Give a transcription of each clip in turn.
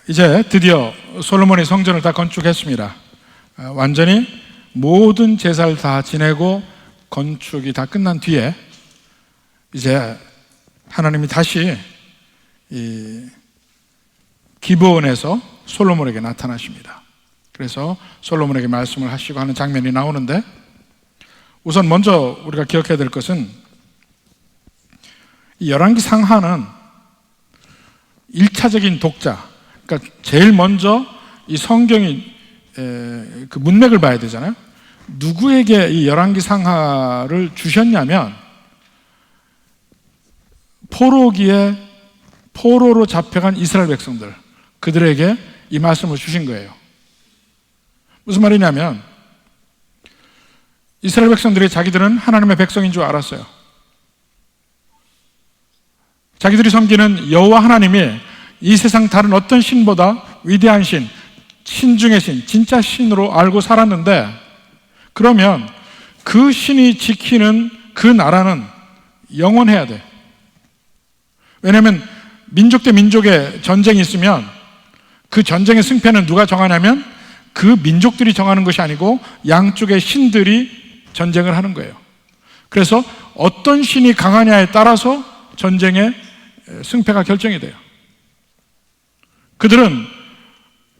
이제 드디어 솔로몬이 성전을 다 건축했습니다. 완전히 모든 제사를 다 지내고 건축이 다 끝난 뒤에 이제 하나님이 다시 이 기브온에서 솔로몬에게 나타나십니다. 그래서 솔로몬에게 말씀을 하시고 하는 장면이 나오는데, 우선 먼저 우리가 기억해야 될 것은 이 열왕기 상하는 1차적인 독자, 그러니까 제일 먼저 이 성경이 그 문맥을 봐야 되잖아요. 누구에게 이 열왕기 상하를 주셨냐면 포로기에 포로로 잡혀간 이스라엘 백성들, 그들에게 이 말씀을 주신 거예요. 무슨 말이냐면 이스라엘 백성들이 자기들은 하나님의 백성인 줄 알았어요. 자기들이 섬기는 여호와 하나님이 이 세상 다른 어떤 신보다 위대한 신, 신 중의 신, 진짜 신으로 알고 살았는데, 그러면 그 신이 지키는 그 나라는 영원해야 돼. 왜냐하면 민족 대 민족의 전쟁이 있으면 그 전쟁의 승패는 누가 정하냐면 그 민족들이 정하는 것이 아니고 양쪽의 신들이 전쟁을 하는 거예요. 그래서 어떤 신이 강하냐에 따라서 전쟁의 승패가 결정이 돼요. 그들은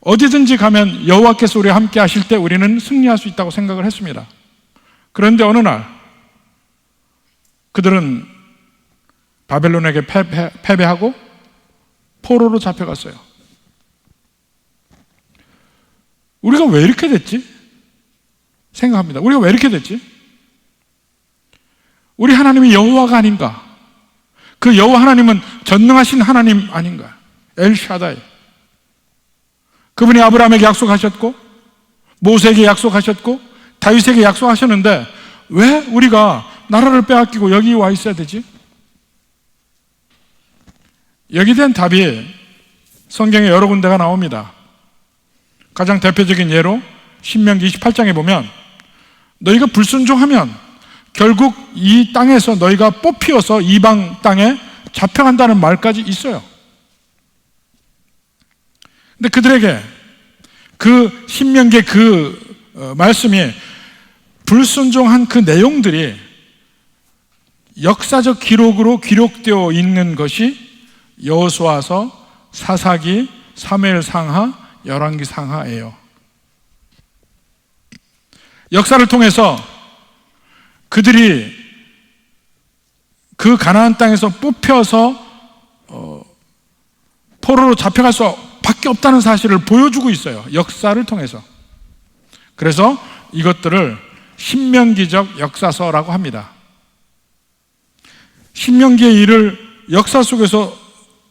어디든지 가면 여호와께서 우리와 함께 하실 때 우리는 승리할 수 있다고 생각을 했습니다. 그런데 어느 날 그들은 바벨론에게 패배하고 포로로 잡혀갔어요. 우리가 왜 이렇게 됐지? 생각합니다. 우리가 왜 이렇게 됐지? 우리 하나님이 여호와가 아닌가? 그 여호와 하나님은 전능하신 하나님 아닌가? 엘샤다이. 그분이 아브라함에게 약속하셨고 모세에게 약속하셨고 다윗에게 약속하셨는데 왜 우리가 나라를 빼앗기고 여기 와 있어야 되지? 여기에 대한 답이 성경에 여러 군데가 나옵니다. 가장 대표적인 예로 신명기 28장에 보면 너희가 불순종하면 결국 이 땅에서 너희가 뽑히어서 이방 땅에 잡혀간다는 말까지 있어요. 근데 그들에게 그 신명기의 그 말씀이 불순종한 그 내용들이 역사적 기록으로 기록되어 있는 것이 여호수아서, 사사기, 사무엘상하, 열왕기상하예요. 역사를 통해서 그들이 그 가나안 땅에서 뽑혀서 포로로 잡혀갈 수밖에 없다는 사실을 보여주고 있어요. 역사를 통해서. 그래서 이것들을 신명기적 역사서라고 합니다. 신명기의 일을 역사 속에서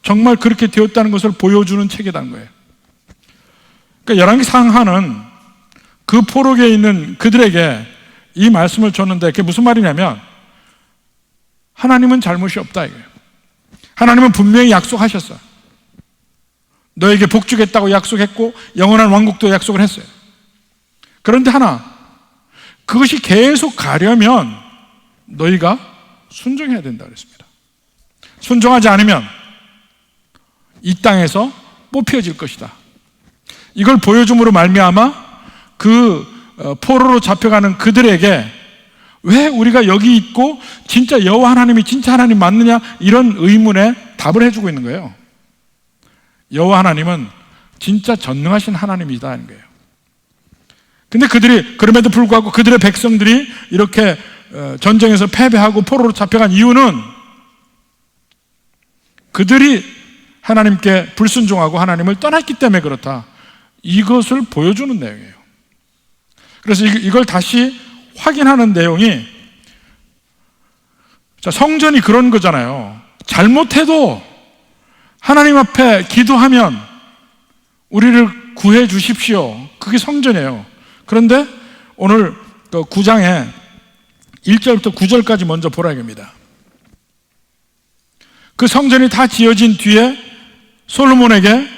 정말 그렇게 되었다는 것을 보여주는 책이라는 거예요. 그러니까 열왕기 상하는 그 포로기에 있는 그들에게 이 말씀을 줬는데, 그게 무슨 말이냐면 하나님은 잘못이 없다 이거예요. 하나님은 분명히 약속하셨어요. 너에게 복 주겠다고 약속했고 영원한 왕국도 약속을 했어요. 그런데 하나, 그것이 계속 가려면 너희가 순종해야 된다 그랬습니다. 순종하지 않으면 이 땅에서 뽑혀질 것이다. 이걸 보여줌으로 말미암아 그 포로로 잡혀가는 그들에게 왜 우리가 여기 있고 진짜 여호와 하나님이 진짜 하나님 맞느냐, 이런 의문에 답을 해주고 있는 거예요. 여호와 하나님은 진짜 전능하신 하나님이다는 거예요. 근데 그들이 그럼에도 불구하고 그들의 백성들이 이렇게 전쟁에서 패배하고 포로로 잡혀간 이유는 그들이 하나님께 불순종하고 하나님을 떠났기 때문에 그렇다. 이것을 보여주는 내용이에요. 그래서 이걸 다시 확인하는 내용이, 성전이 그런 거잖아요. 잘못해도 하나님 앞에 기도하면 우리를 구해 주십시오. 그게 성전이에요. 그런데 오늘 9장에 1절부터 9절까지 먼저 보라 이겁니다. 그 성전이 다 지어진 뒤에 솔로몬에게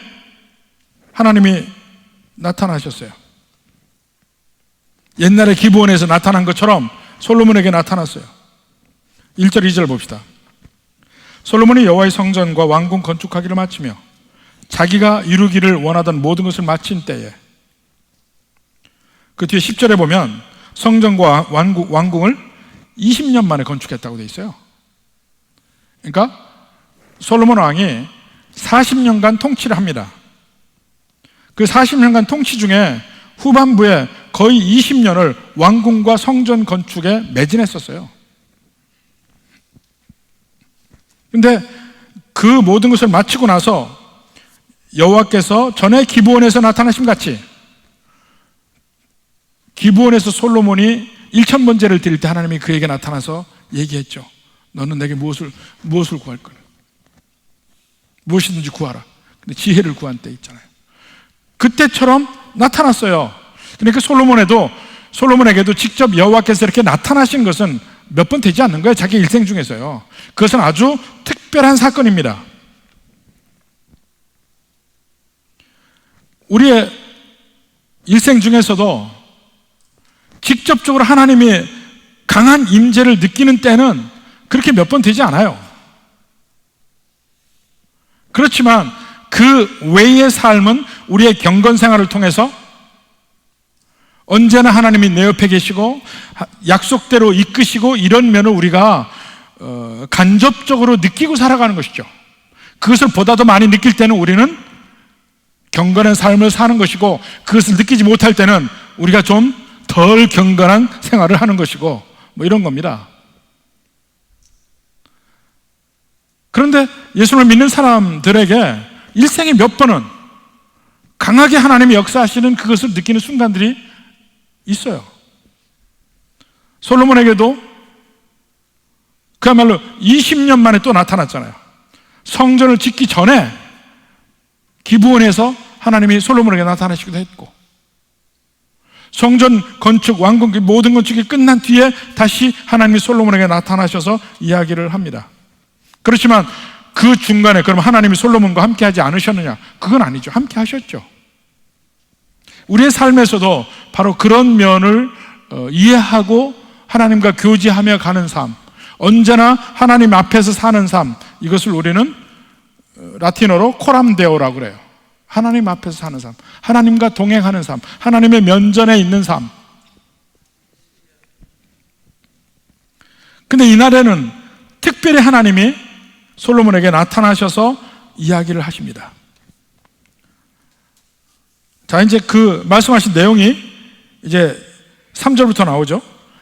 하나님이 나타나셨어요. 옛날에 기브온에서 나타난 것처럼 솔로몬에게 나타났어요. 1절 2절 봅시다. 솔로몬이 여호와의 성전과 왕궁 건축하기를 마치며 자기가 이루기를 원하던 모든 것을 마친 때에, 그 뒤에 10절에 보면 성전과 왕궁을 20년 만에 건축했다고 돼 있어요. 그러니까 솔로몬 왕이 40년간 통치를 합니다. 그 40년간 통치 중에 후반부에 거의 20년을 왕궁과 성전 건축에 매진했었어요. 근데 그 모든 것을 마치고 나서 여호와께서 전에 기브온에서 나타나심 같이, 기브온에서 솔로몬이 1000번제를 드릴 때 하나님이 그에게 나타나서 얘기했죠. 너는 내게 무엇을 구할 거냐? 무엇이든지 구하라. 근데 지혜를 구한 때 있잖아요. 그때처럼 나타났어요. 그러니까 솔로몬에게도 직접 여호와께서 이렇게 나타나신 것은 몇 번 되지 않는 거예요. 자기 일생 중에서요. 그것은 아주 특별한 사건입니다. 우리의 일생 중에서도 직접적으로 하나님이 강한 임재를 느끼는 때는 그렇게 몇 번 되지 않아요. 그렇지만 그 외의 삶은 우리의 경건 생활을 통해서 언제나 하나님이 내 옆에 계시고 약속대로 이끄시고, 이런 면을 우리가 간접적으로 느끼고 살아가는 것이죠. 그것을 보다 더 많이 느낄 때는 우리는 경건한 삶을 사는 것이고, 그것을 느끼지 못할 때는 우리가 좀 덜 경건한 생활을 하는 것이고, 뭐 이런 겁니다. 그런데 예수를 믿는 사람들에게 일생에 몇 번은 강하게 하나님이 역사하시는 그것을 느끼는 순간들이 있어요. 솔로몬에게도 그야말로 20년 만에 또 나타났잖아요. 성전을 짓기 전에 기브온에서 하나님이 솔로몬에게 나타나시기도 했고, 성전 건축, 왕궁 모든 건축이 끝난 뒤에 다시 하나님이 솔로몬에게 나타나셔서 이야기를 합니다. 그렇지만 그 중간에 그럼 하나님이 솔로몬과 함께 하지 않으셨느냐? 그건 아니죠. 함께 하셨죠. 우리의 삶에서도 바로 그런 면을 이해하고 하나님과 교제하며 가는 삶, 언제나 하나님 앞에서 사는 삶, 이것을 우리는 라틴어로 코람데오라고 그래요. 하나님 앞에서 사는 삶, 하나님과 동행하는 삶, 하나님의 면전에 있는 삶. 근데 이날에는 특별히 하나님이 솔로몬에게 나타나셔서 이야기를 하십니다. 자, 이제 그 말씀하신 내용이 이제 3절부터 나오죠.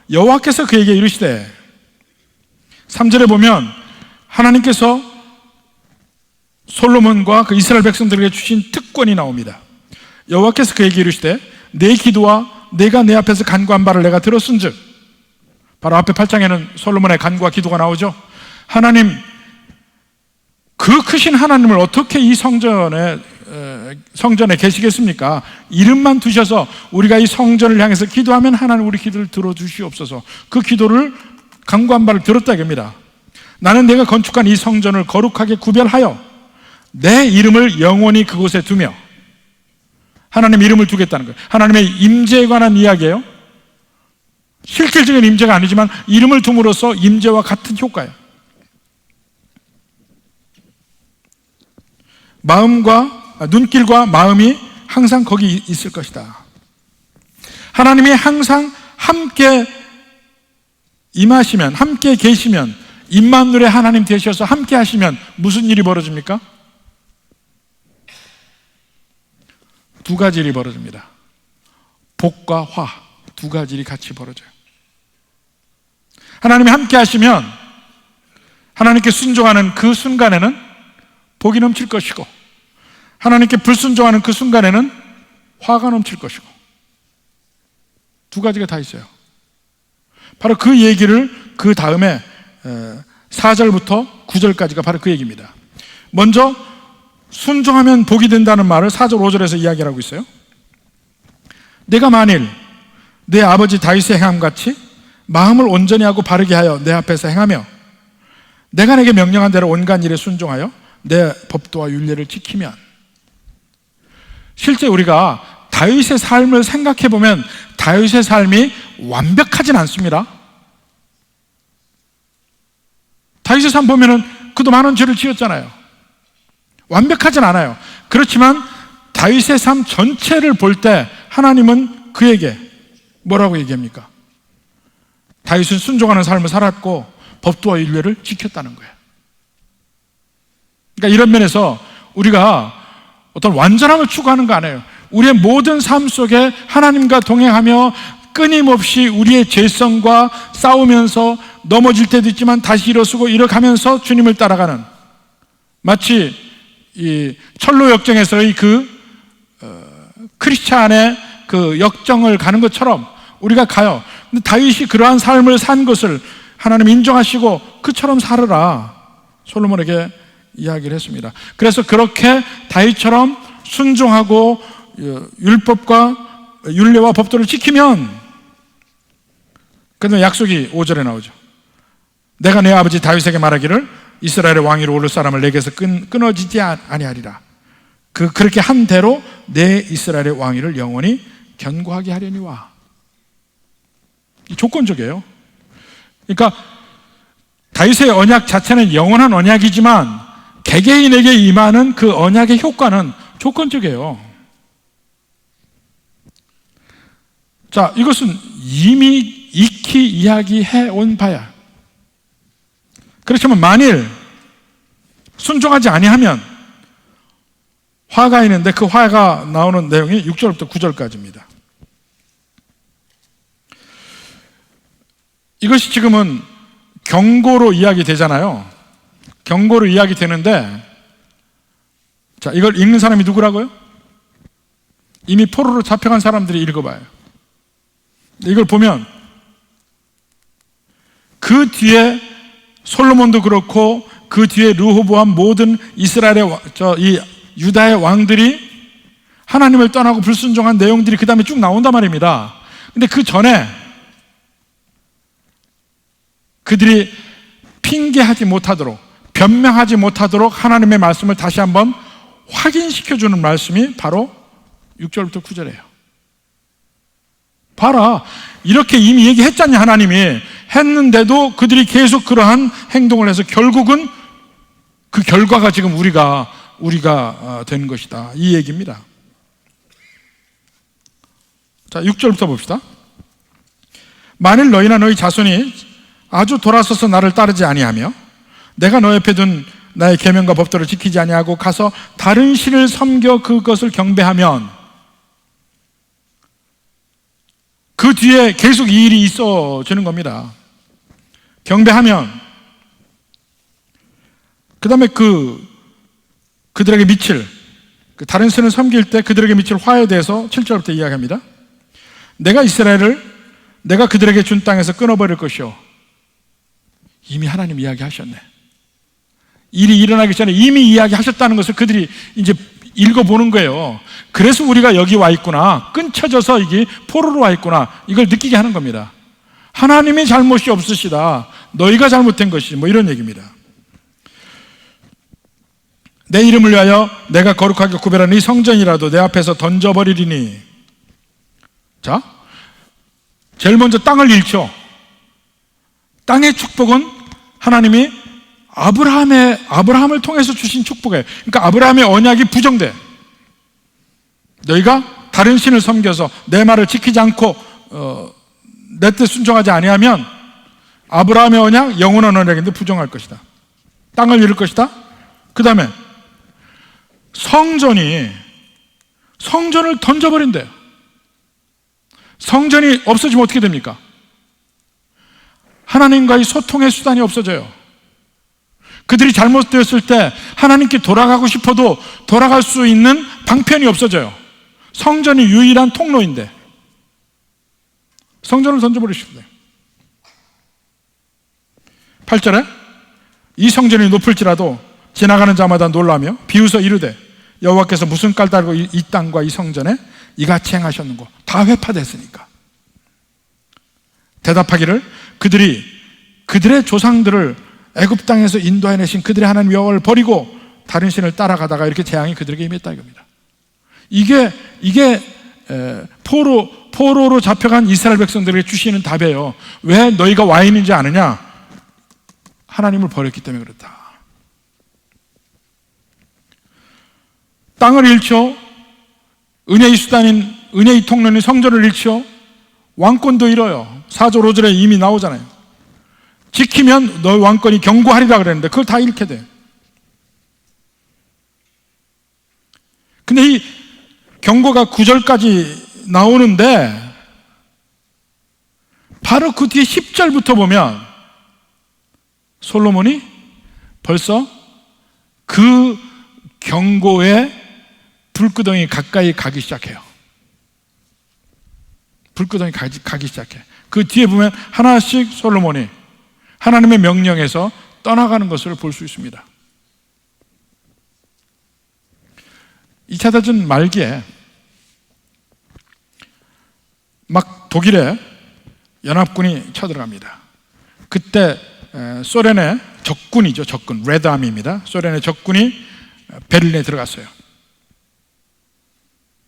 여호와께서 그에게 이르시되, 3절에 보면 하나님께서 솔로몬과 그 이스라엘 백성들에게 주신 특권이 나옵니다. 여호와께서 그에게 이르시되, 내 기도와 내가 내 앞에서 간구한 바를 내가 들었은즉, 바로 앞에 8장에는 솔로몬의 간구와 기도가 나오죠. 하나님, 그 크신 하나님을 어떻게 이 성전에 계시겠습니까? 이름만 두셔서 우리가 이 성전을 향해서 기도하면 하나님 우리 기도를 들어주시옵소서. 그 기도를 간구한 바를 들었다 이겁니다. 나는 내가 건축한 이 성전을 거룩하게 구별하여 내 이름을 영원히 그곳에 두며, 하나님 이름을 두겠다는 거예요. 하나님의 임재에 관한 이야기예요. 실질적인 임재가 아니지만 이름을 둠으로써 임재와 같은 효과예요. 눈길과 마음이 항상 거기 있을 것이다. 하나님이 항상 함께 임하시면, 함께 계시면, 임마누엘의 하나님 되셔서 함께 하시면 무슨 일이 벌어집니까? 두 가지 일이 벌어집니다. 복과 화, 두 가지 일이 같이 벌어져요. 하나님이 함께 하시면 하나님께 순종하는 그 순간에는 복이 넘칠 것이고, 하나님께 불순종하는 그 순간에는 화가 넘칠 것이고, 두 가지가 다 있어요. 바로 그 얘기를 그 다음에 4절부터 9절까지가 바로 그 얘기입니다. 먼저 순종하면 복이 된다는 말을 4절 5절에서 이야기를 하고 있어요. 내가 만일 내 아버지 다윗의 행함같이 마음을 온전히 하고 바르게 하여 내 앞에서 행하며 내가 내게 명령한 대로 온갖 일에 순종하여 내 법도와 율례를 지키면, 실제 우리가 다윗의 삶을 생각해 보면 다윗의 삶이 완벽하진 않습니다. 다윗의 삶 보면은 그도 많은 죄를 지었잖아요. 완벽하진 않아요. 그렇지만 다윗의 삶 전체를 볼 때 하나님은 그에게 뭐라고 얘기합니까? 다윗은 순종하는 삶을 살았고 법도와 윤례를 지켰다는 거예요. 그러니까 이런 면에서 우리가 어떤 완전함을 추구하는 거 아니에요. 우리의 모든 삶 속에 하나님과 동행하며 끊임없이 우리의 죄성과 싸우면서 넘어질 때도 있지만 다시 일어서고 이뤄가면서 주님을 따라가는, 마치 이 철로 역정에서의 크리스찬의 그 역정을 가는 것처럼 우리가 가요. 근데 다윗이 그러한 삶을 산 것을 하나님 인정하시고 그처럼 살으라 솔로몬에게 이야기를 했습니다. 그래서 그렇게 다윗처럼 순종하고 율법과 율례와 법도를 지키면, 그다음에 약속이 5절에 나오죠. 내가 내 아버지 다윗에게 말하기를 이스라엘의 왕위로 오를 사람을 내게서 끊어지지 아니하리라. 그렇게 한 대로 내 이스라엘의 왕위를 영원히 견고하게 하려니와. 조건적이에요. 그러니까 다윗의 언약 자체는 영원한 언약이지만 개개인에게 임하는 그 언약의 효과는 조건적이에요. 자, 이것은 이미 익히 이야기해 온 바야. 그렇지만 만일 순종하지 아니하면 화가 있는데 그 화가 나오는 내용이 6절부터 9절까지입니다. 이것이 지금은 경고로 이야기되잖아요. 경고로 이야기되는데, 자, 이걸 읽는 사람이 누구라고요? 이미 포로로 잡혀간 사람들이 읽어봐요. 이걸 보면 그 뒤에 솔로몬도 그렇고 그 뒤에 르호보암 모든 이스라엘의 이 유다의 왕들이 하나님을 떠나고 불순종한 내용들이 그 다음에 쭉 나온단 말입니다. 근데 그 전에 그들이 핑계하지 못하도록, 변명하지 못하도록 하나님의 말씀을 다시 한번 확인시켜주는 말씀이 바로 6절부터 9절이에요. 봐라, 이렇게 이미 얘기했잖냐 하나님이. 했는데도 그들이 계속 그러한 행동을 해서 결국은 그 결과가 지금 우리가 된 것이다, 이 얘기입니다. 자, 6절부터 봅시다. 만일 너희나 너희 자손이 아주 돌아서서 나를 따르지 아니하며 내가 너 옆에 둔 나의 계명과 법도를 지키지 아니하고 가서 다른 신을 섬겨 그것을 경배하면, 그 뒤에 계속 이 일이 있어지는 겁니다. 경배하면, 그 다음에 그들에게 미칠, 다른 신을 섬길 때 그들에게 미칠 화에 대해서 7절부터 이야기합니다. 내가 이스라엘을 내가 그들에게 준 땅에서 끊어버릴 것이요. 이미 하나님 이야기하셨네. 일이 일어나기 전에 이미 이야기하셨다는 것을 그들이 이제 읽어보는 거예요. 그래서 우리가 여기 와 있구나, 끊쳐져서 이게 포로로 와 있구나, 이걸 느끼게 하는 겁니다. 하나님의 잘못이 없으시다, 너희가 잘못된 것이지, 뭐 이런 얘기입니다. 내 이름을 위하여 내가 거룩하게 구별한 이 성전이라도 내 앞에서 던져버리리니. 자, 제일 먼저 땅을 잃죠. 땅의 축복은 하나님이 아브라함을 통해서 주신 축복이에요. 그러니까 아브라함의 언약이 부정돼. 너희가 다른 신을 섬겨서 내 말을 지키지 않고 내 뜻 순종하지 아니하면 아브라함의 언약, 영원한 언약인데 부정할 것이다. 땅을 잃을 것이다. 그 다음에 성전을 던져버린대요. 성전이 없어지면 어떻게 됩니까? 하나님과의 소통의 수단이 없어져요. 그들이 잘못되었을 때 하나님께 돌아가고 싶어도 돌아갈 수 있는 방편이 없어져요. 성전이 유일한 통로인데 성전을 던져버리십니다. 8절에 이 성전이 높을지라도 지나가는 자마다 놀라며 비웃어 이르되 여호와께서 무슨 깔 달고 이 땅과 이 성전에 이같이 행하셨는고. 다 회파됐으니까. 대답하기를 그들이 그들의 조상들을 애굽 땅에서 인도해내신 그들의 하나님 여호와를 버리고 다른 신을 따라가다가 이렇게 재앙이 그들에게 임했다 이겁니다. 이게 포로로 잡혀간 이스라엘 백성들에게 주시는 답이에요. 왜 너희가 와 있는지 아느냐? 하나님을 버렸기 때문에 그렇다. 땅을 잃죠. 은혜의 수단인 은혜의 통로인 성전을 잃죠. 왕권도 잃어요. 4절 5절에 이미 나오잖아요. 지키면 너의 왕권이 견고하리라 그랬는데 그걸 다 잃게 돼. 근데 이 경고가 9절까지 나오는데 바로 그 뒤에 10절부터 보면 솔로몬이 벌써 그 경고에 불구덩이 가까이 가기 시작해요. 불구덩이 가기 시작해. 그 뒤에 보면 하나씩 솔로몬이 하나님의 명령에서 떠나가는 것을 볼 수 있습니다. 2차 대전 말기에 막 독일에 연합군이 쳐들어갑니다. 그때 소련의 적군이죠. 적군, 레드아미입니다. 소련의 적군이 베를린에 들어갔어요.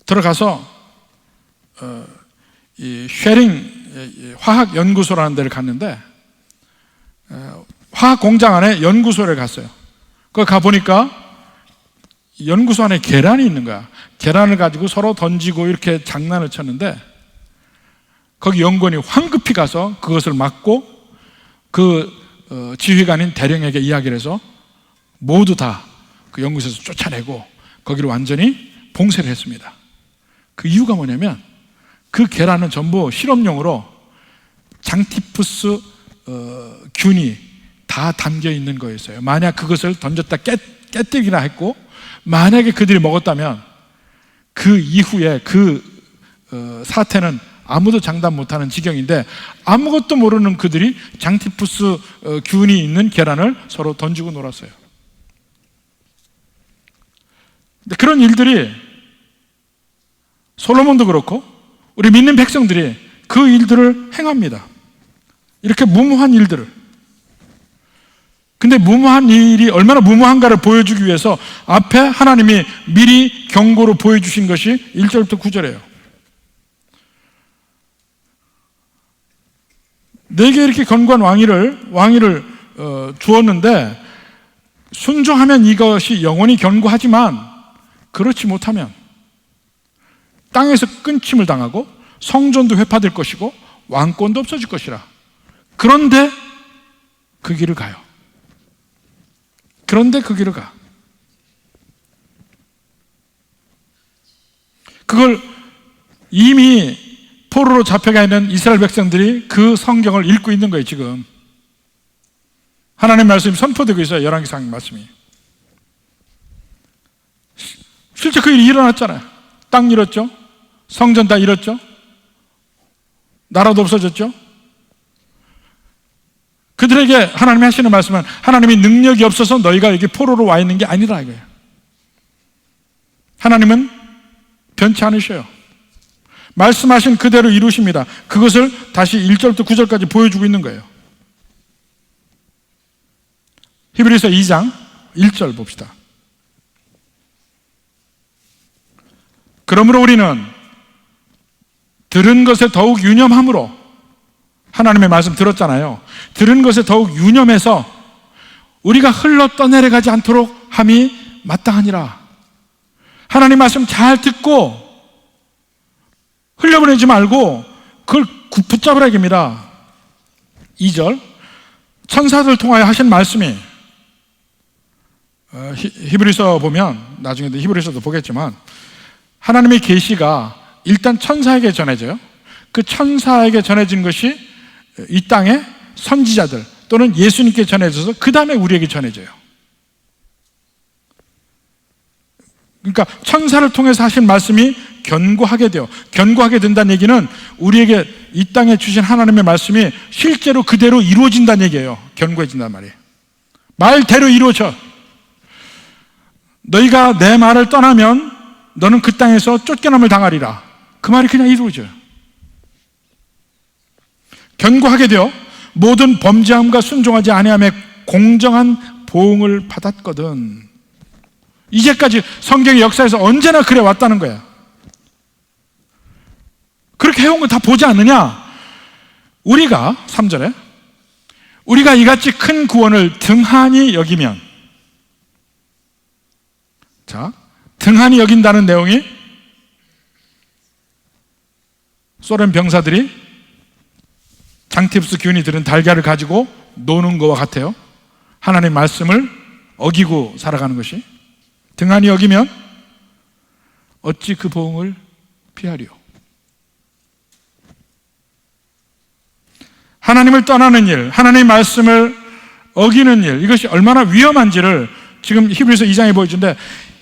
들어가서 이 쉐링 화학연구소라는 데를 갔는데 화학공장 안에 연구소를 갔어요. 거기 가보니까 연구소 안에 계란이 있는 거야. 계란을 가지고 서로 던지고 이렇게 장난을 쳤는데 거기 연구원이 황급히 가서 그것을 막고 그 지휘관인 대령에게 이야기를 해서 모두 다 그 연구소에서 쫓아내고 거기를 완전히 봉쇄를 했습니다. 그 이유가 뭐냐면 그 계란은 전부 실험용으로 장티푸스 균이 다 담겨 있는 거였어요. 만약 그것을 던졌다 깨뜨리기나 했고 만약에 그들이 먹었다면 그 이후에 그 사태는 아무도 장담 못하는 지경인데 아무것도 모르는 그들이 장티푸스 균이 있는 계란을 서로 던지고 놀았어요. 근데 그런 일들이 솔로몬도 그렇고 우리 믿는 백성들이 그 일들을 행합니다. 이렇게 무모한 일들을. 근데 무모한 일이 얼마나 무모한가를 보여주기 위해서 앞에 하나님이 미리 경고로 보여주신 것이 1절부터 9절이에요. 내게 이렇게 견고한 왕위를 주었는데 순종하면 이것이 영원히 견고하지만 그렇지 못하면 땅에서 끊김을 당하고 성전도 회파될 것이고 왕권도 없어질 것이라. 그런데 그 길을 가요. 그런데 그 길을 가. 그걸 이미 포로로 잡혀가 있는 이스라엘 백성들이 그 성경을 읽고 있는 거예요. 지금 하나님의 말씀이 선포되고 있어요. 열왕기상 말씀이. 실제 그 일이 일어났잖아요. 땅 잃었죠. 성전 다 잃었죠. 나라도 없어졌죠. 그들에게 하나님이 하시는 말씀은 하나님이 능력이 없어서 너희가 여기 포로로 와 있는 게 아니라 이거예요. 하나님은 변치 않으셔요. 말씀하신 그대로 이루십니다. 그것을 다시 1절부터 9절까지 보여주고 있는 거예요. 히브리서 2장 1절 봅시다. 그러므로 우리는 들은 것에 더욱 유념함으로, 하나님의 말씀 들었잖아요. 들은 것에 더욱 유념해서 우리가 흘러 떠내려가지 않도록 함이 마땅하니라. 하나님 말씀 잘 듣고 흘려보내지 말고 그걸 붙잡으라 얘기입니다. 2절 천사들 통하여 하신 말씀이, 히브리서 보면 나중에도 히브리서도 보겠지만 하나님의 계시가 일단 천사에게 전해져요. 그 천사에게 전해진 것이 이 땅의 선지자들 또는 예수님께 전해져서 그 다음에 우리에게 전해져요. 그러니까 천사를 통해서 하신 말씀이 견고하게 돼요. 견고하게 된다는 얘기는 우리에게 이 땅에 주신 하나님의 말씀이 실제로 그대로 이루어진다는 얘기예요. 견고해진단 말이에요. 말대로 이루어져. 너희가 내 말을 떠나면 너는 그 땅에서 쫓겨남을 당하리라. 그 말이 그냥 이루어져요. 견고하게 되어 모든 범죄함과 순종하지 아니함에 공정한 보응을 받았거든. 이제까지 성경의 역사에서 언제나 그래 왔다는 거야. 그렇게 해온 거 다 보지 않느냐? 우리가 3절에 우리가 이같이 큰 구원을 등한히 여기면, 자 등한히 여긴다는 내용이 소련 병사들이 장티프스 균이 들은 달걀을 가지고 노는 것과 같아요. 하나님 말씀을 어기고 살아가는 것이. 등한히 여기면 어찌 그 보응을 피하리요. 하나님을 떠나는 일, 하나님의 말씀을 어기는 일, 이것이 얼마나 위험한지를 지금 히브리서 2장에 보여주는데,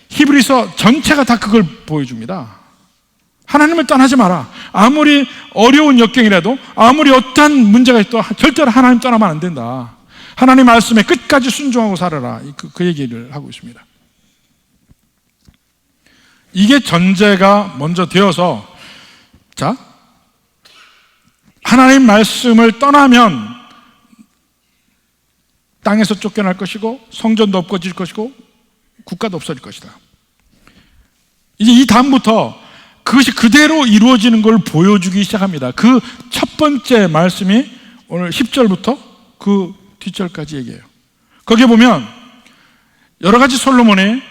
히브리서 전체가 다 그걸 보여줍니다. 하나님을 떠나지 마라. 아무리 어려운 역경이라도, 아무리 어떠한 문제가 있어도 절대로 하나님 떠나면 안 된다. 하나님 말씀에 끝까지 순종하고 살아라. 그 얘기를 하고 있습니다. 이게 전제가 먼저 되어서, 자, 하나님 말씀을 떠나면 땅에서 쫓겨날 것이고, 성전도 없어질 것이고, 국가도 없어질 것이다. 이제 이 다음부터 그것이 그대로 이루어지는 걸 보여주기 시작합니다. 그 첫 번째 말씀이 오늘 10절부터 그 뒷절까지 얘기해요. 거기에 보면 여러 가지 솔로몬이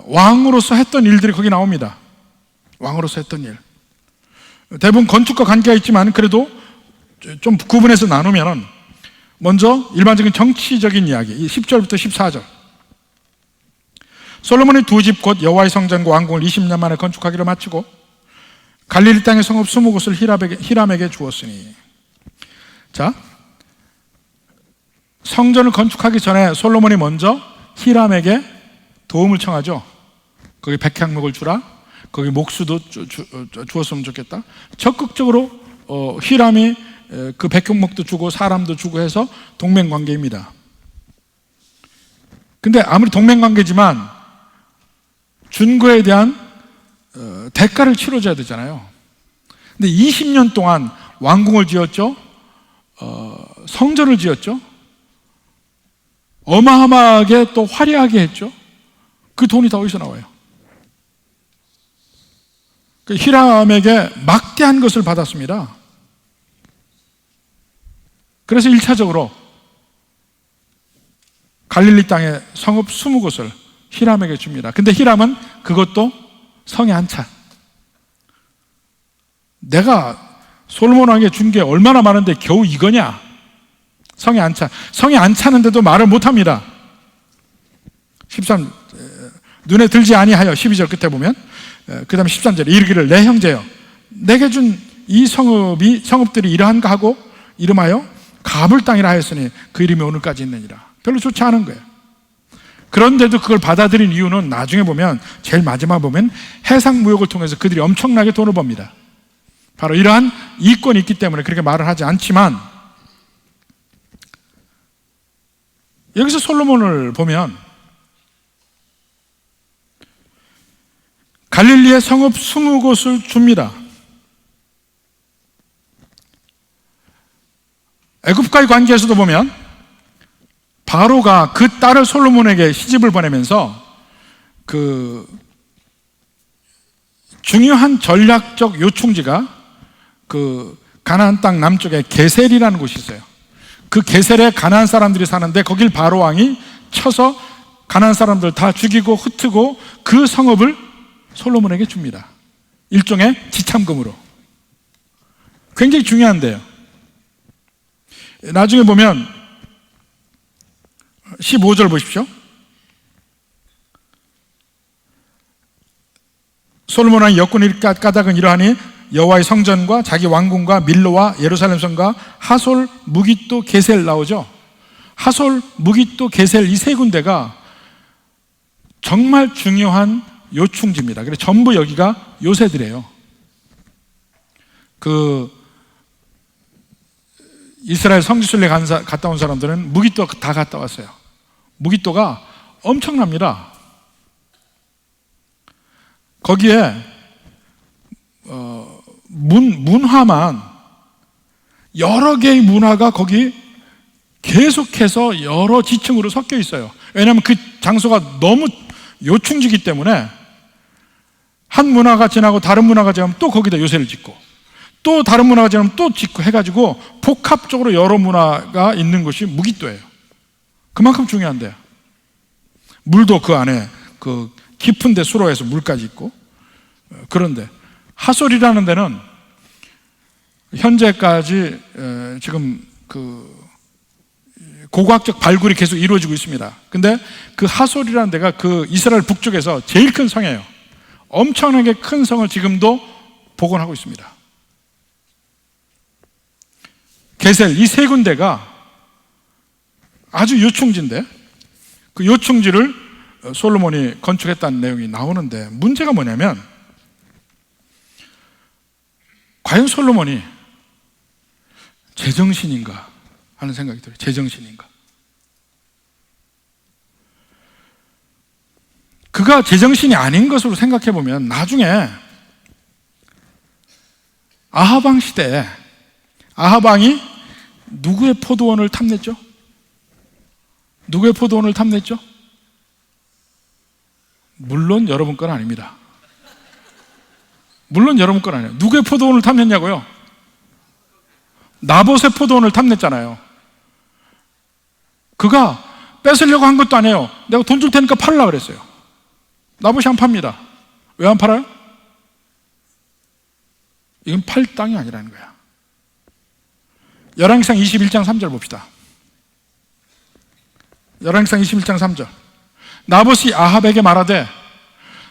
왕으로서 했던 일들이 거기 나옵니다. 왕으로서 했던 일. 대부분 건축과 관계가 있지만 그래도 좀 구분해서 나누면, 먼저 일반적인 정치적인 이야기, 10절부터 14절. 솔로몬이 두 집 곧 여호와의 성전과 왕궁을 20년 만에 건축하기로 마치고 갈릴리 땅의 성읍 20곳을 히람에게 주었으니. 자, 성전을 건축하기 전에 솔로몬이 먼저 히람에게 도움을 청하죠. 거기 백향목을 주라, 거기 목수도 주었으면 좋겠다. 적극적으로 히람이 그 백향목도 주고 사람도 주고 해서 동맹관계입니다. 근데 아무리 동맹관계지만 준 거에 대한 대가를 치러줘야 되잖아요. 근데 20년 동안 왕궁을 지었죠. 성전을 지었죠. 어마어마하게 또 화려하게 했죠. 그 돈이 다 어디서 나와요? 그 히람에게 막대한 것을 받았습니다. 그래서 1차적으로 갈릴리 땅의 성읍 20곳을 히람에게 줍니다. 근데 히람은 그것도 성에 안 차. 내가 솔로몬 왕에게 준 게 얼마나 많은데 겨우 이거냐? 성에 안 차. 성에 안 차는데도 말을 못 합니다. 13, 눈에 들지 아니하여 12절 끝에 보면, 그 다음에 13절에 이르기를 내 형제여, 내게 준 이 성읍들이 이러한가 하고 이름하여 가불 땅이라 하였으니 그 이름이 오늘까지 있느니라. 별로 좋지 않은 거예요. 그런데도 그걸 받아들인 이유는 나중에 보면, 제일 마지막 보면 해상무역을 통해서 그들이 엄청나게 돈을 법니다. 바로 이러한 이권이 있기 때문에 그렇게 말을 하지 않지만, 여기서 솔로몬을 보면 갈릴리의 성읍 20곳을 줍니다. 애굽과의 관계에서도 보면 바로가 그 딸을 솔로몬에게 시집을 보내면서 그 중요한 전략적 요충지가 그 가나안 땅 남쪽에 게셀이라는 곳이 있어요. 그 게셀에 가나안 사람들이 사는데 거길 바로 왕이 쳐서 가나안 사람들 다 죽이고 흩트고 그 성읍을 솔로몬에게 줍니다. 일종의 지참금으로. 굉장히 중요한데요. 나중에 보면 15절 보십시오. 솔로몬 왕의 여권이 까닭은 이러하니 여호와의 성전과 자기 왕궁과 밀로와 예루살렘 성과 하솔, 무깃도, 게셀 나오죠. 하솔, 무깃도, 게셀 이 세 군데가 정말 중요한 요충지입니다. 그래서 전부 여기가 요새들이에요. 그 이스라엘 성지순례 갔다 온 사람들은 무깃도 다 갔다 왔어요. 무깃도가 엄청납니다. 거기에 문화만 여러 개의 문화가 거기 계속해서 여러 지층으로 섞여 있어요. 왜냐하면 그 장소가 너무 요충지기 때문에 한 문화가 지나고 다른 문화가 지나면 또 거기다 요새를 짓고 또 다른 문화가 지나면 또 짓고 해가지고 복합적으로 여러 문화가 있는 곳이 무깃도예요. 그만큼 중요한데요. 물도 그 안에 그 깊은데 수로에서 물까지 있고. 그런데 하솔이라는 데는 현재까지 지금 그 고고학적 발굴이 계속 이루어지고 있습니다. 근데 그 하솔이라는 데가 그 이스라엘 북쪽에서 제일 큰 성이에요. 엄청나게 큰 성을 지금도 복원하고 있습니다. 게셀, 이 세 군데가 아주 요충지인데 그 요충지를 솔로몬이 건축했다는 내용이 나오는데, 문제가 뭐냐면 과연 솔로몬이 제정신인가 하는 생각이 들어요. 제정신인가? 그가 제정신이 아닌 것으로 생각해 보면 나중에 아합 왕 시대에 아합 왕이 누구의 포도원을 탐냈죠? 누구의 포도원을 탐냈죠? 물론 여러분 건 아닙니다. 물론 여러분 건 아니에요. 누구의 포도원을 탐냈냐고요? 나봇의 포도원을 탐냈잖아요. 그가 뺏으려고 한 것도 아니에요. 내가 돈 줄 테니까 팔으려고 그랬어요. 나봇이 안 팝니다. 왜 안 팔아요? 이건 팔 땅이 아니라는 거야. 열왕기상 21장 3절 봅시다. 열왕기상 21장 3절. 나봇이 아합에게 말하되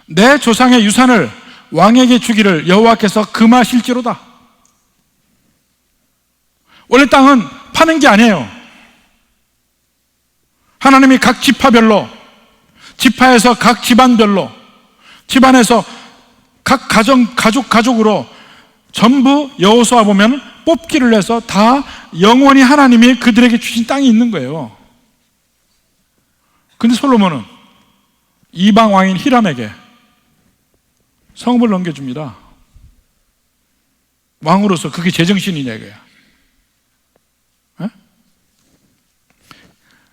내 조상의 유산을 왕에게 주기를 여호와께서 금하실지로다. 원래 땅은 파는 게 아니에요. 하나님이 각 지파별로, 지파에서 각 집안별로, 집안에서 각 가족으로 전부 여호수아 보면 뽑기를 해서 다 영원히 하나님이 그들에게 주신 땅이 있는 거예요. 근데 솔로몬은 이방 왕인 히람에게 성읍을 넘겨줍니다. 왕으로서 그게 제정신이냐 이거야. 에?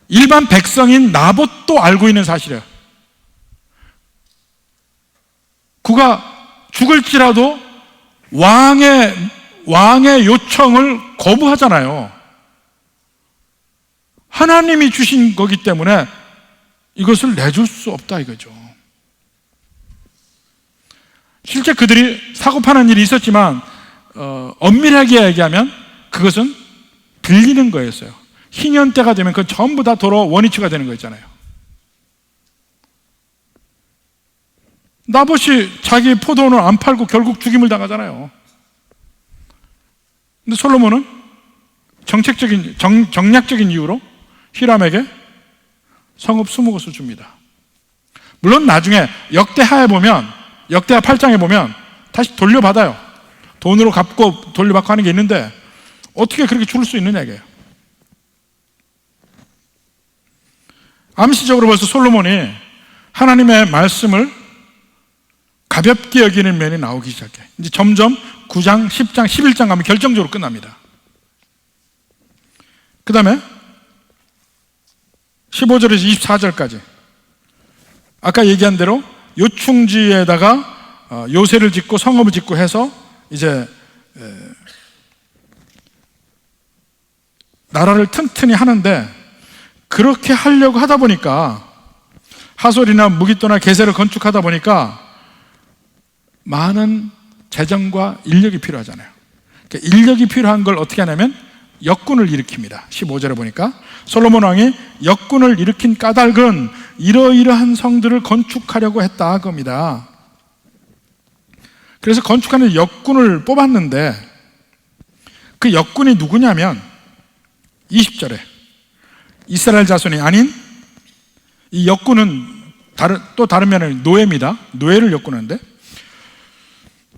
일반 백성인 나봇도 알고 있는 사실이에요. 그가 죽을지라도 왕의 요청을 거부하잖아요. 하나님이 주신 거기 때문에 이것을 내줄 수 없다 이거죠. 실제 그들이 사고 파는 일이 있었지만 엄밀하게 얘기하면 그것은 빌리는 거였어요. 희년 때가 되면 그건 전부 다 도로 원위치가 되는 거였잖아요. 나봇이 자기 포도원을 안 팔고 결국 죽임을 당하잖아요. 근데 솔로몬은 정략적인 이유로 히람에게 성읍 20곳을 줍니다. 물론 나중에 역대하에 보면, 역대하 8장에 보면 다시 돌려받아요. 돈으로 갚고 돌려받고 하는 게 있는데 어떻게 그렇게 줄 수 있느냐 이게요. 암시적으로 벌써 솔로몬이 하나님의 말씀을 가볍게 여기는 면이 나오기 시작해. 이제 점점 9장, 10장, 11장 가면 결정적으로 끝납니다. 그 다음에 15절에서 24절까지 아까 얘기한 대로 요충지에다가 요새를 짓고 성읍을 짓고 해서 이제 나라를 튼튼히 하는데, 그렇게 하려고 하다 보니까 하솔이나 무깃도나 게셀을 건축하다 보니까 많은 재정과 인력이 필요하잖아요. 그러니까 인력이 필요한 걸 어떻게 하냐면 역군을 일으킵니다. 15절에 보니까 솔로몬 왕이 역군을 일으킨 까닭은 이러이러한 성들을 건축하려고 했다 겁니다. 그래서 건축하는 역군을 뽑았는데 그 역군이 누구냐면 20절에 이스라엘 자손이 아닌, 이 역군은 또 다른 면에 노예입니다. 노예를 역군하는데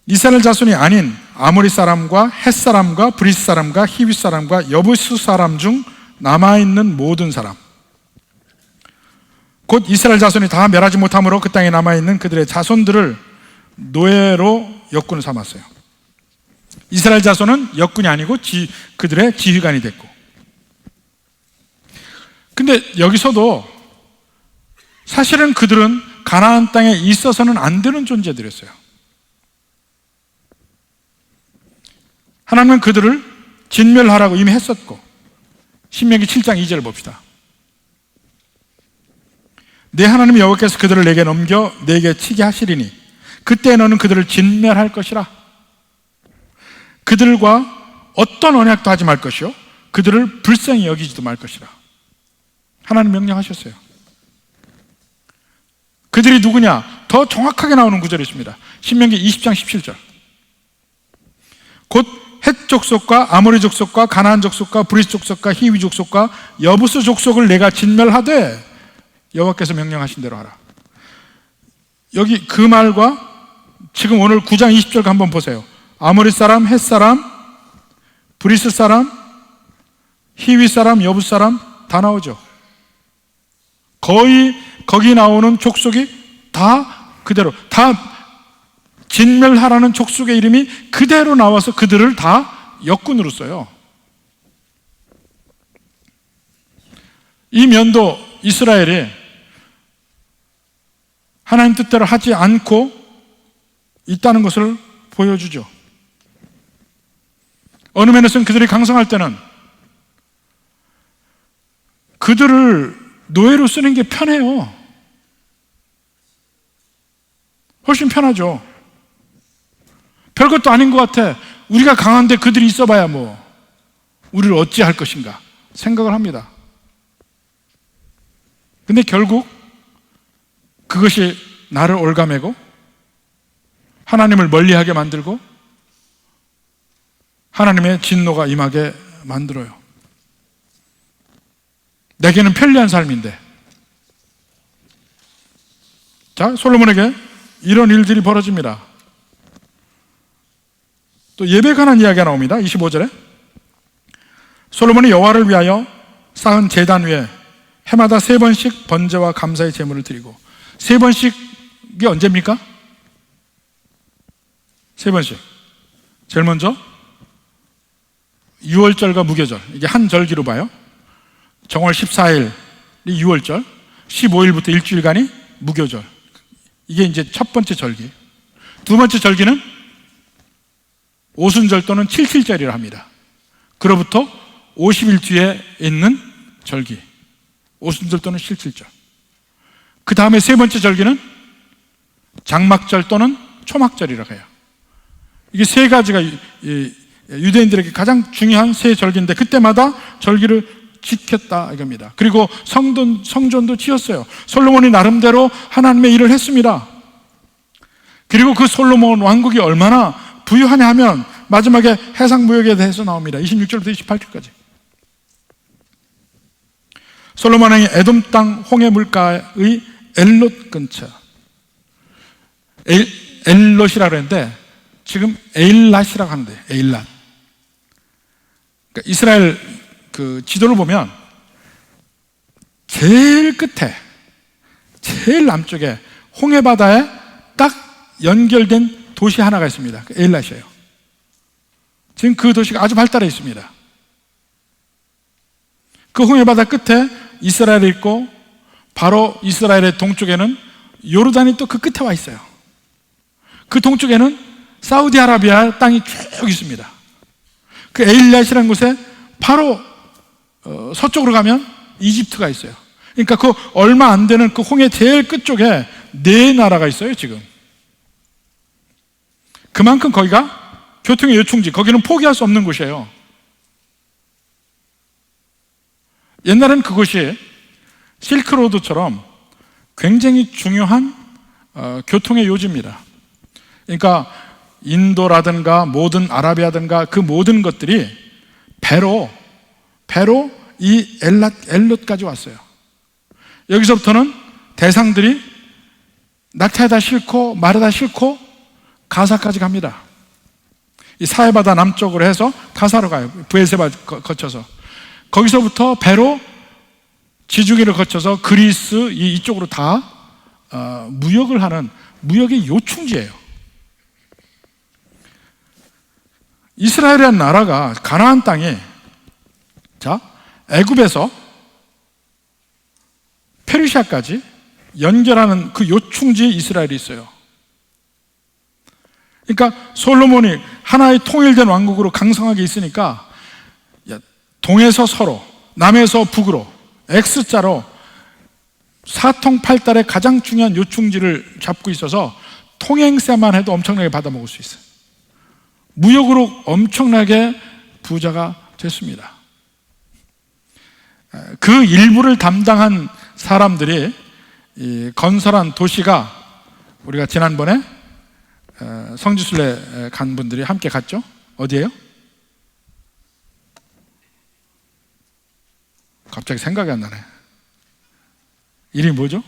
이스라엘 자손이 아닌 아모리 사람과 헷 사람과 브리스 사람과 히윗 사람과 여부스 사람 중 남아있는 모든 사람, 곧 이스라엘 자손이 다 멸하지 못함으로 그 땅에 남아있는 그들의 자손들을 노예로 역군을 삼았어요. 이스라엘 자손은 역군이 아니고 그들의 지휘관이 됐고, 근데 여기서도 사실은 그들은 가나안 땅에 있어서는 안 되는 존재들이었어요. 하나님은 그들을 진멸하라고 이미 했었고, 신명기 7장 2절을 봅시다. 내 하나님 여호와께서 그들을 내게 넘겨 내게 치게 하시리니 그때 너는 그들을 진멸할 것이라. 그들과 어떤 언약도 하지 말 것이요 그들을 불쌍히 여기지도 말 것이라. 하나님 명령하셨어요. 그들이 누구냐? 더 정확하게 나오는 구절이 있습니다. 신명기 20장 17절. 곧 헷 족속과 아모리 족속과 가나안 족속과 브리스 족속과 히위 족속과 여부스 족속을 내가 진멸하되 여호와께서 명령하신 대로 하라. 여기 그 말과 지금 오늘 9장 20절 한번 보세요. 아모리 사람, 헷 사람, 브리스 사람, 히위 사람, 여부스 사람 다 나오죠. 거의 거기 나오는 족속이 다 그대로 다 진멸하라는 족속의 이름이 그대로 나와서 그들을 다 역군으로 써요. 이 면도 이스라엘이 하나님 뜻대로 하지 않고 있다는 것을 보여주죠. 어느 면에서는 그들이 강성할 때는 그들을 노예로 쓰는 게 편해요. 훨씬 편하죠. 별것도 아닌 것 같아. 우리가 강한데 그들이 있어봐야 뭐 우리를 어찌할 것인가 생각을 합니다. 근데 결국 그것이 나를 올가매고 하나님을 멀리하게 만들고 하나님의 진노가 임하게 만들어요. 내게는 편리한 삶인데. 자, 솔로몬에게 이런 일들이 벌어집니다. 또 예배에 관한 이야기가 나옵니다. 25절에 솔로몬이 여호와를 위하여 쌓은 제단 위에 해마다 3번씩 번제와 감사의 제물을 드리고 3번씩이 언제입니까? 3번씩. 제일 먼저 6월절과 무교절, 이게 한 절기로 봐요. 정월 14일이 6월절, 15일부터 일주일간이 무교절. 이게 이제 첫 번째 절기. 두 번째 절기는 오순절 또는 칠칠절이라 합니다. 그로부터 50일 뒤에 있는 절기, 오순절 또는 칠칠절. 그 다음에 세 번째 절기는 장막절 또는 초막절이라고 해요. 이게 세 가지가 유대인들에게 가장 중요한 세 절기인데 그때마다 절기를 지켰다 이겁니다. 그리고 성전도 지었어요. 솔로몬이 나름대로 하나님의 일을 했습니다. 그리고 그 솔로몬 왕국이 얼마나 부유하냐 하면 마지막에 해상무역에 대해서 나옵니다. 26절부터 28절까지. 솔로몬 왕이 에돔 땅 홍해 물가의 엘롯 근처, 엘롯이라고 그랬는데 지금 에일랏이라고 하는데, 에일랏. 그러니까 이스라엘 그 지도를 보면 제일 끝에, 제일 남쪽에 홍해 바다에 딱 연결된 도시 하나가 있습니다. 에일랏이에요. 지금 그 도시가 아주 발달해 있습니다. 그 홍해 바다 끝에 이스라엘이 있고 바로 이스라엘의 동쪽에는 요르단이 또 그 끝에 와 있어요. 그 동쪽에는 사우디아라비아 땅이 쭉 있습니다. 그 에일랏이라는 곳에 바로 서쪽으로 가면 이집트가 있어요. 그러니까 그 얼마 안 되는 그 홍해 제일 끝쪽에 네 나라가 있어요, 지금. 그만큼 거기가 교통의 요충지, 거기는 포기할 수 없는 곳이에요. 옛날엔 그곳이 실크로드처럼 굉장히 중요한 교통의 요지입니다. 그러니까 인도라든가 모든 아라비아든가 그 모든 것들이 배로 이 엘롯까지 왔어요. 여기서부터는 대상들이 낙타에다 싣고 말에다 싣고 가사까지 갑니다. 이 사해바다 남쪽으로 해서 가사로 가요. 브에세바 거쳐서. 거기서부터 배로 지중해를 거쳐서 그리스 이쪽으로 다 무역을 하는 무역의 요충지예요. 이스라엘이라는 나라가 가나안 땅에, 자, 애굽에서 페르시아까지 연결하는 그 요충지에 이스라엘이 있어요. 그러니까 솔로몬이 하나의 통일된 왕국으로 강성하게 있으니까 동에서 서로, 남에서 북으로 X자로 사통팔달의 가장 중요한 요충지를 잡고 있어서 통행세만 해도 엄청나게 받아먹을 수 있어요. 무역으로 엄청나게 부자가 됐습니다. 그 일부를 담당한 사람들이 이 건설한 도시가, 우리가 지난번에 성지순례 간 분들이 함께 갔죠? 어디예요? 갑자기 생각이 안 나네. 이름이 뭐죠?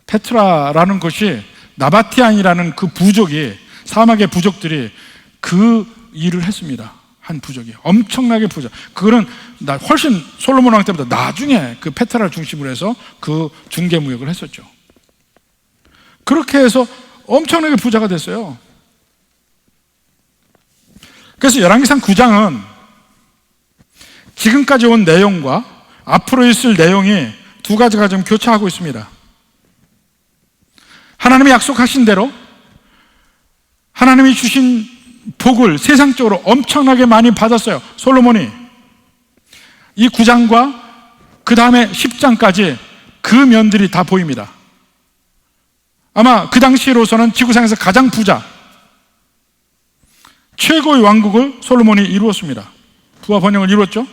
페트라라는 곳이, 나바티안이라는 그 부족이, 사막의 부족들이 그 일을 했습니다. 한 부족이 엄청나게 부자. 그거는 훨씬 솔로몬 왕 때보다 나중에 그 페트라를 중심으로 해서 그 중개무역을 했었죠. 그렇게 해서 엄청나게 부자가 됐어요. 그래서 열왕기상 9장은 지금까지 온 내용과 앞으로 있을 내용이 두 가지가 좀 교차하고 있습니다. 하나님이 약속하신 대로 하나님이 주신 복을 세상적으로 엄청나게 많이 받았어요. 솔로몬이. 이 9장과 그 다음에 10장까지 그 면들이 다 보입니다. 아마 그 당시로서는 지구상에서 가장 부자, 최고의 왕국을 솔로몬이 이루었습니다. 부와 번영을 이루었죠.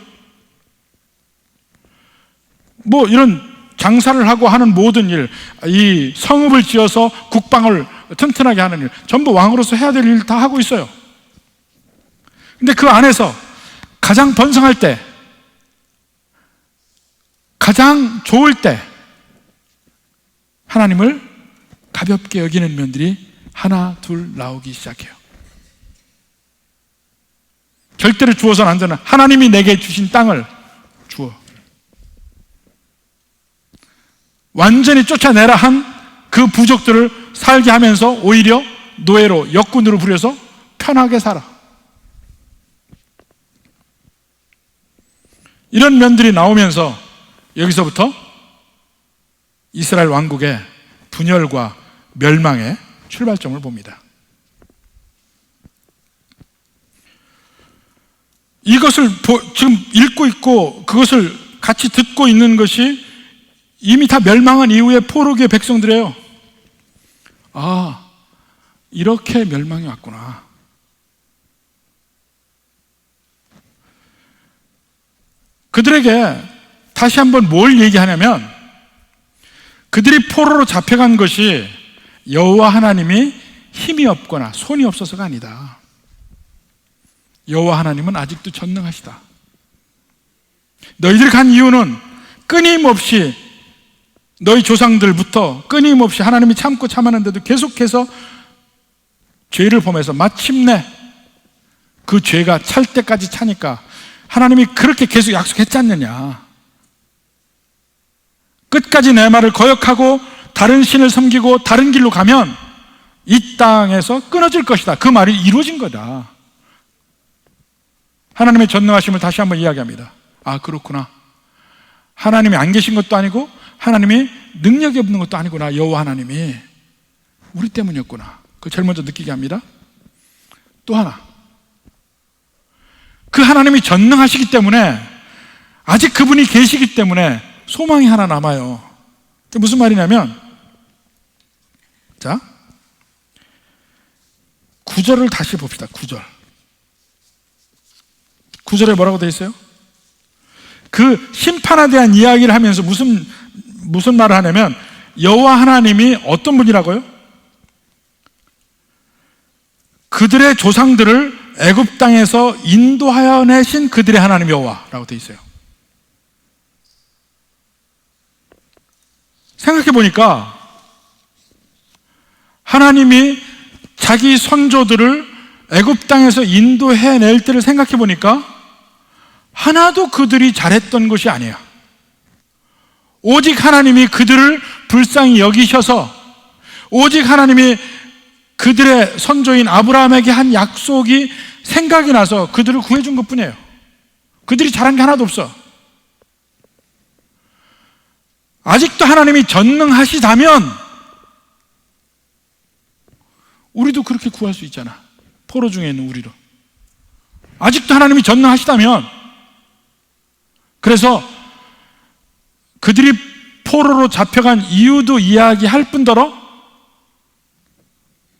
뭐 이런 장사를 하고 하는 모든 일, 이 성읍을 지어서 국방을 튼튼하게 하는 일, 전부 왕으로서 해야 될 일 다 하고 있어요. 근데 그 안에서 가장 번성할 때, 가장 좋을 때 하나님을 가볍게 여기는 면들이 하나 둘 나오기 시작해요. 절대로 주어서는 안 되는, 하나님이 내게 주신 땅을 주어 완전히 쫓아내라 한 그 부족들을 살게 하면서 오히려 노예로, 역군으로 부려서 편하게 살아. 이런 면들이 나오면서 여기서부터 이스라엘 왕국의 분열과 멸망의 출발점을 봅니다. 이것을 지금 읽고 있고 그것을 같이 듣고 있는 것이 이미 다 멸망한 이후에 포로기의 백성들이에요. 아, 이렇게 멸망이 왔구나. 그들에게 다시 한번 뭘 얘기하냐면, 그들이 포로로 잡혀간 것이 여호와 하나님이 힘이 없거나 손이 없어서가 아니다. 여호와 하나님은 아직도 전능하시다. 너희들이 간 이유는 끊임없이 너희 조상들부터 끊임없이 하나님이 참고 참았는데도 계속해서 죄를 범해서 마침내 그 죄가 찰 때까지 차니까 하나님이 그렇게 계속 약속했지 않느냐. 끝까지 내 말을 거역하고 다른 신을 섬기고 다른 길로 가면 이 땅에서 끊어질 것이다. 그 말이 이루어진 거다. 하나님의 전능하심을 다시 한번 이야기합니다. 아, 그렇구나. 하나님이 안 계신 것도 아니고 하나님이 능력이 없는 것도 아니구나. 여호와 하나님이 우리 때문이었구나. 그걸 제일 먼저 느끼게 합니다. 또 하나, 그 하나님이 전능하시기 때문에, 아직 그분이 계시기 때문에 소망이 하나 남아요. 그게 무슨 말이냐면, 자, 9절을 다시 봅시다. 9절에 뭐라고 되어 있어요? 그 심판에 대한 이야기를 하면서 무슨 말을 하냐면, 여호와 하나님이 어떤 분이라고요? 그들의 조상들을 애굽 땅에서 인도하여 내신 그들의 하나님 여호와라고 되어 있어요. 생각해 보니까 하나님이 자기 선조들을 애굽 땅에서 인도해낼 때를 생각해 보니까 하나도 그들이 잘했던 것이 아니야. 오직 하나님이 그들을 불쌍히 여기셔서, 오직 하나님이 그들의 선조인 아브라함에게 한 약속이 생각이 나서 그들을 구해준 것뿐이에요. 그들이 잘한 게 하나도 없어. 아직도 하나님이 전능하시다면 우리도 그렇게 구할 수 있잖아. 포로 중에 있는 우리도. 아직도 하나님이 전능하시다면, 그래서 그들이 포로로 잡혀간 이유도 이야기할 뿐더러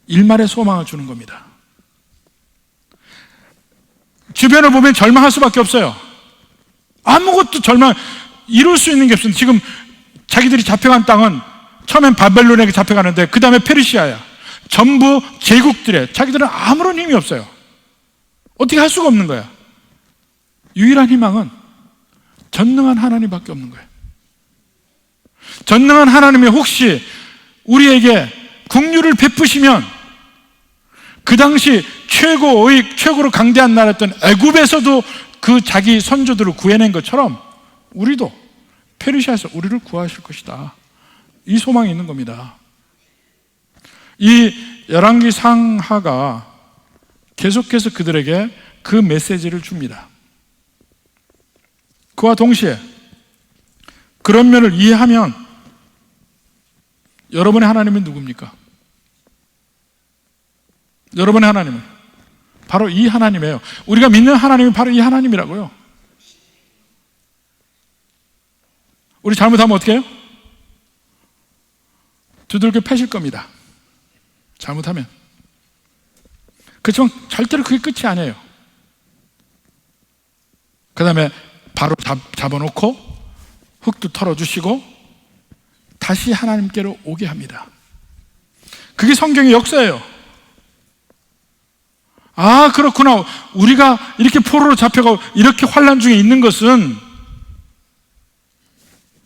일말의 소망을 주는 겁니다. 주변을 보면 절망할 수밖에 없어요. 아무것도 이룰 수 있는 게 없습니다. 지금 자기들이 잡혀간 땅은 처음엔 바벨론에게 잡혀가는데 그 다음에 페르시아야. 전부 제국들에 자기들은 아무런 힘이 없어요. 어떻게 할 수가 없는 거야. 유일한 희망은 전능한 하나님밖에 없는 거예요. 전능한 하나님이 혹시 우리에게 긍휼을 베푸시면 그 당시 최고로 강대한 나라였던 애굽에서도 그 자기 선조들을 구해낸 것처럼 우리도 페르시아에서 우리를 구하실 것이다. 이 소망이 있는 겁니다. 이 열왕기 상하가 계속해서 그들에게 그 메시지를 줍니다. 그와 동시에 그런 면을 이해하면 여러분의 하나님은 누굽니까? 여러분의 하나님은 바로 이 하나님이에요. 우리가 믿는 하나님이 바로 이 하나님이라고요. 우리 잘못하면 어떻게 해요? 두들겨 패실 겁니다. 잘못하면. 그렇지만 절대로 그게 끝이 아니에요. 그 다음에 바로 잡아놓고 흙도 털어주시고 다시 하나님께로 오게 합니다. 그게 성경의 역사예요. 아, 그렇구나. 우리가 이렇게 포로로 잡혀가고 이렇게 환난 중에 있는 것은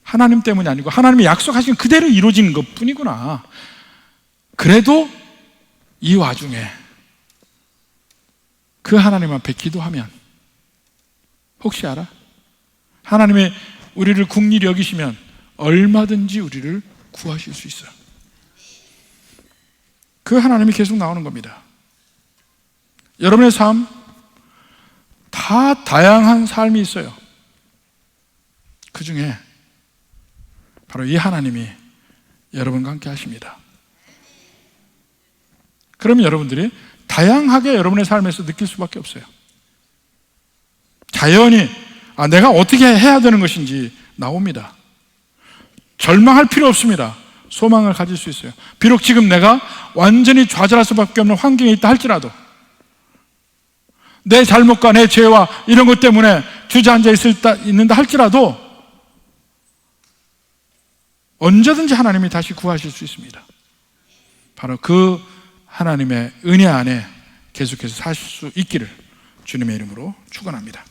하나님 때문이 아니고 하나님이 약속하신 그대로 이루어진 것 뿐이구나. 그래도 이 와중에 그 하나님 앞에 기도하면 혹시 알아? 하나님이 우리를 긍휼히 여기시면 얼마든지 우리를 구하실 수 있어요. 그 하나님이 계속 나오는 겁니다. 여러분의 삶 다 다양한 삶이 있어요. 그 중에 바로 이 하나님이 여러분과 함께 하십니다. 그러면 여러분들이 다양하게 여러분의 삶에서 느낄 수밖에 없어요. 자연히 내가 어떻게 해야 되는 것인지 나옵니다. 절망할 필요 없습니다. 소망을 가질 수 있어요. 비록 지금 내가 완전히 좌절할 수밖에 없는 환경에 있다 할지라도, 내 잘못과 내 죄와 이런 것 때문에 주저앉아 있는다 할지라도 언제든지 하나님이 다시 구하실 수 있습니다. 바로 그 하나님의 은혜 안에 계속해서 사실 수 있기를 주님의 이름으로 축원합니다.